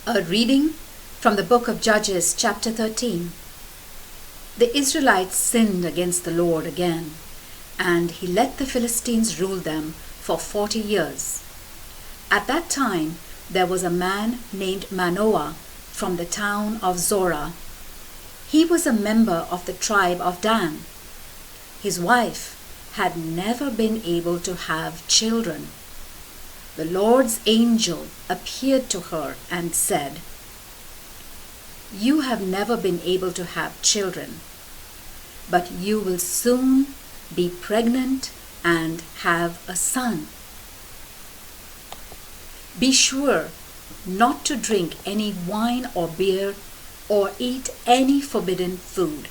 A reading from the book of Judges, chapter 13. The Israelites sinned against the Lord again, and he let the Philistines rule them for 40 years. At that time there was a man named Manoah from the town of Zorah. He was a member of the tribe of Dan. His wife had never been able to have children. The Lord's angel appeared to her and said, "You have never been able to have children, but you will soon be pregnant and have a son. Be sure not to drink any wine or beer or eat any forbidden food.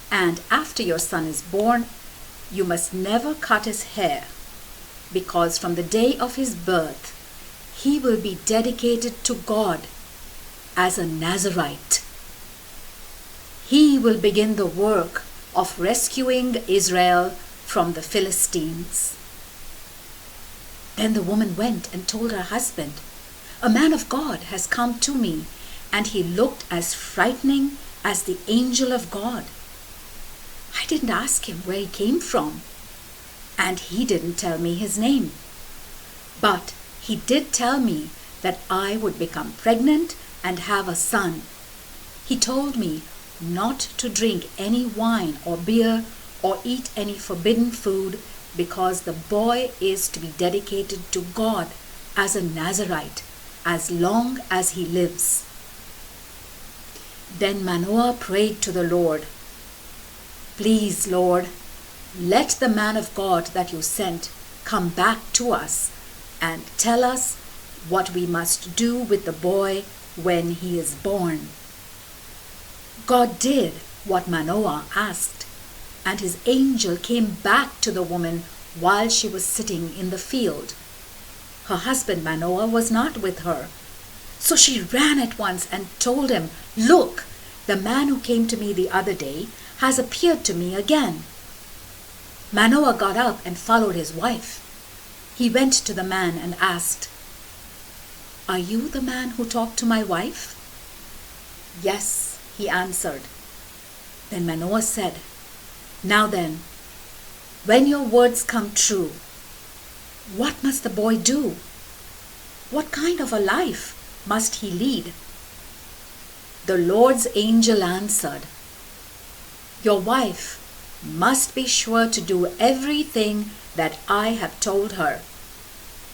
And after your son is born, you must never cut his hair, because from the day of his birth he will be dedicated to God as a Nazirite. He will begin the work of rescuing Israel from the Philistines." Then the woman went and told her husband, "A man of God has come to me, and he looked as frightening as the angel of God. I didn't ask him where he came from, and he didn't tell me his name. But he did tell me that I would become pregnant and have a son. He told me not to drink any wine or beer or eat any forbidden food, because the boy is to be dedicated to God as a Nazirite as long as he lives." Then Manoah prayed to the Lord, "Please, Lord, let the man of God that you sent come back to us and tell us what we must do with the boy when he is born." God did what Manoah asked, and his angel came back to the woman while she was sitting in the field. Her husband Manoah was not with her, so she ran at once and told him, "Look, the man who came to me the other day has appeared to me again." Manoah got up and followed his wife. He went to the man and asked, "Are you the man who talked to my wife?" "Yes," he answered. Then Manoah said, "Now then, when your words come true, what must the boy do? What kind of a life must he lead?" The Lord's angel answered, "Your wife must be sure to do everything that I have told her.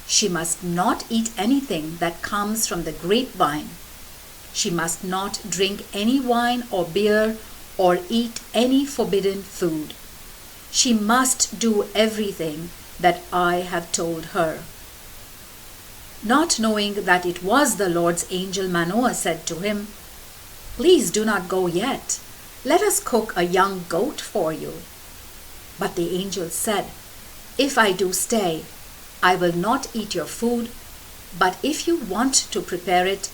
She must not eat anything that comes from the grapevine. She must not drink any wine or beer or eat any forbidden food. She must do everything that I have told her." Not knowing that it was the Lord's angel, Manoah said to him, "Please do not go yet. Let us cook a young goat for you." But the angel said, "If I do stay, I will not eat your food, but if you want to prepare it,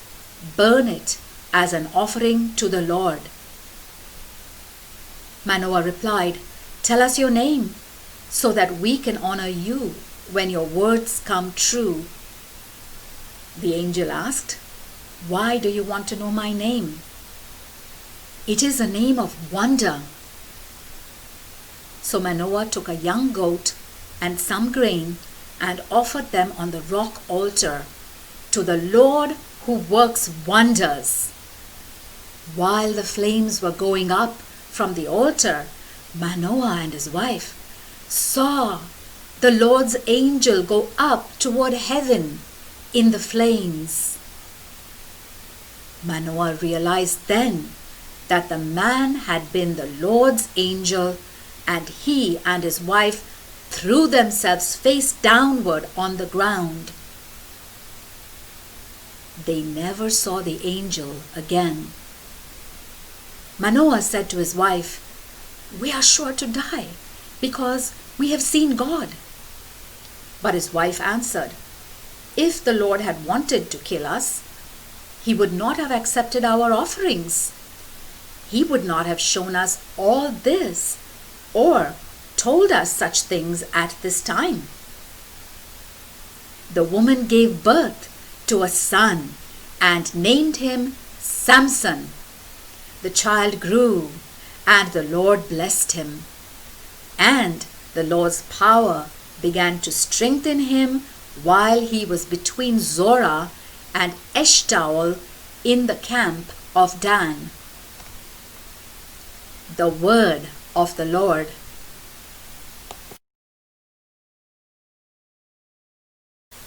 burn it as an offering to the Lord." Manoah replied, "Tell us your name, so that we can honor you when your words come true." The angel asked, "Why do you want to know my name?" "It is a name of wonder." So Manoah took a young goat and some grain and offered them on the rock altar to the Lord who works wonders. While the flames were going up from the altar, Manoah and his wife saw the Lord's angel go up toward heaven in the flames. Manoah realized then that the man had been the Lord's angel, and he and his wife threw themselves face downward on the ground. They never saw the angel again. Manoah said to his wife, "We are sure to die, because we have seen God." But his wife answered, "If the Lord had wanted to kill us, he would not have accepted our offerings. He would not have shown us all this or told us such things at this time." The woman gave birth to a son, and named him Samson. The child grew, and the Lord blessed him. And the Lord's power began to strengthen him while he was between Zorah and Eshtaol in the camp of Dan. The word of the Lord.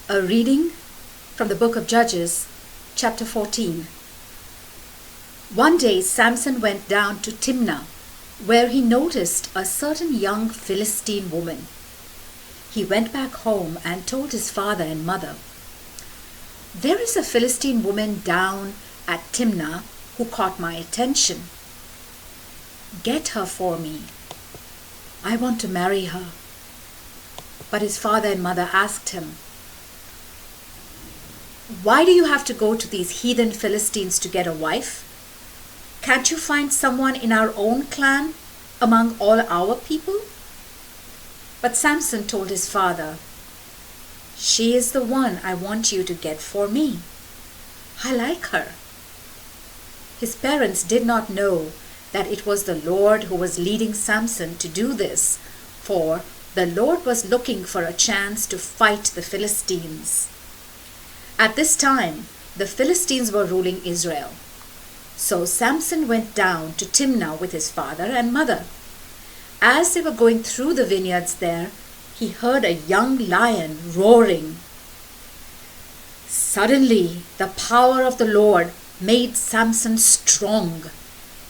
A reading from the book of Judges, chapter 14. One day Samson went down to Timnah, where he noticed a certain young Philistine woman. He went back home and told his father and mother, "There is a Philistine woman down at Timnah who caught my attention. Get her for me. I want to marry her." But his father and mother asked him, "Why do you have to go to these heathen Philistines to get a wife? Can't you find someone in our own clan among all our people?" But Samson told his father, "She is the one I want you to get for me. I like her." His parents did not know that it was the Lord who was leading Samson to do this, for the Lord was looking for a chance to fight the Philistines. At this time, the Philistines were ruling Israel. So Samson went down to Timnah with his father and mother. As they were going through the vineyards there, he heard a young lion roaring. Suddenly, the power of the Lord made Samson strong,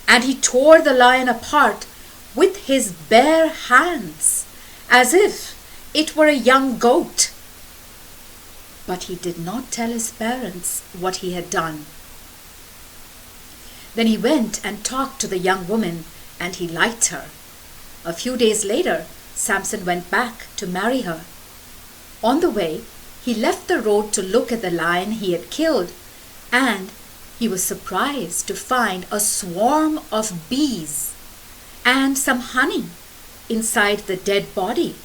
and he tore the lion apart with his bare hands, as if it were a young goat. But he did not tell his parents what he had done. Then he went and talked to the young woman, and he liked her. A few days later, Samson went back to marry her. On the way, he left the road to look at the lion he had killed, and he was surprised to find a swarm of bees and some honey inside the dead body.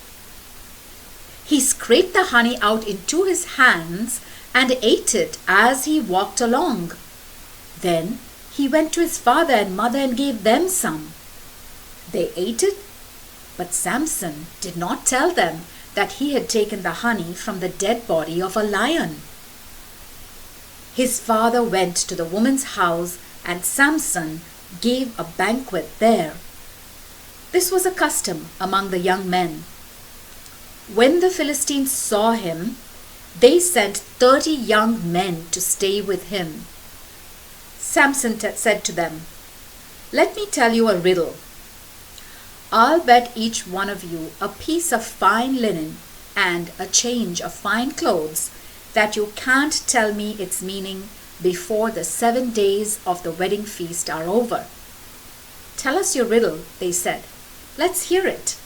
He scraped the honey out into his hands and ate it as he walked along. Then he went to his father and mother and gave them some. They ate it, but Samson did not tell them that he had taken the honey from the dead body of a lion. His father went to the woman's house, and Samson gave a banquet there. This was a custom among the young men. When the Philistines saw him, they sent 30 young men to stay with him. Samson said to them, "Let me tell you a riddle. I'll bet each one of you a piece of fine linen and a change of fine clothes that you can't tell me its meaning before the 7 days of the wedding feast are over." "Tell us your riddle," they said. "Let's hear it."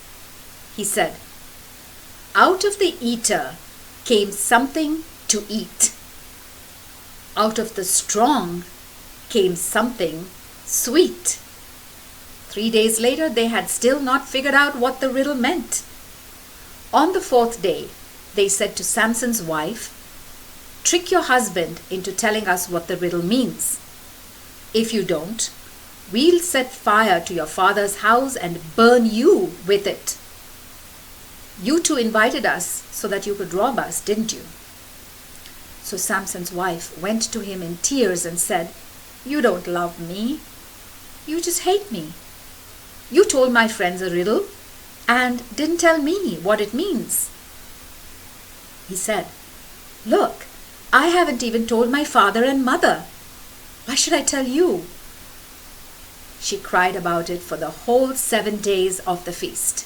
He said, "Out of the eater came something to eat. Out of the strong came something sweet." 3 days later, they had still not figured out what the riddle meant. On the 4th day, they said to Samson's wife, "Trick your husband into telling us what the riddle means. If you don't, we'll set fire to your father's house and burn you with it. You two invited us so that you could rob us, didn't you?" So Samson's wife went to him in tears and said, "You don't love me. You just hate me. You told my friends a riddle and didn't tell me what it means." He said, "Look, I haven't even told my father and mother. Why should I tell you?" She cried about it for the whole 7 days of the feast.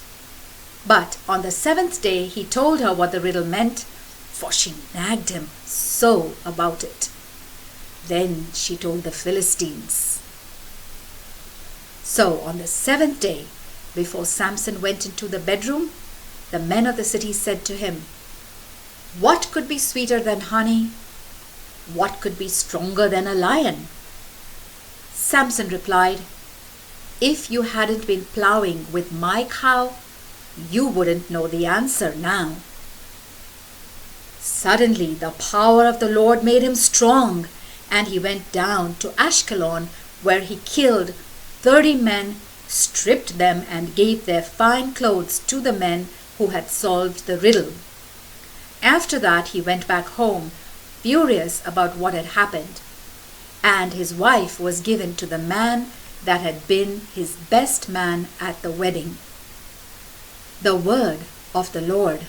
But on the 7th day, he told her what the riddle meant, for she nagged him so about it. Then she told the Philistines. So on the 7th day, before Samson went into the bedroom, the men of the city said to him, "What could be sweeter than honey? What could be stronger than a lion?" Samson replied, "If you hadn't been plowing with my cow, you wouldn't know the answer now." Suddenly the power of the Lord made him strong, And he went down to Ashkelon, where he killed 30 men, stripped them, and gave their fine clothes to the men who had solved the riddle. After that he went back home, furious about what had happened. And his wife was given to the man that had been his best man at the wedding. The word of the Lord.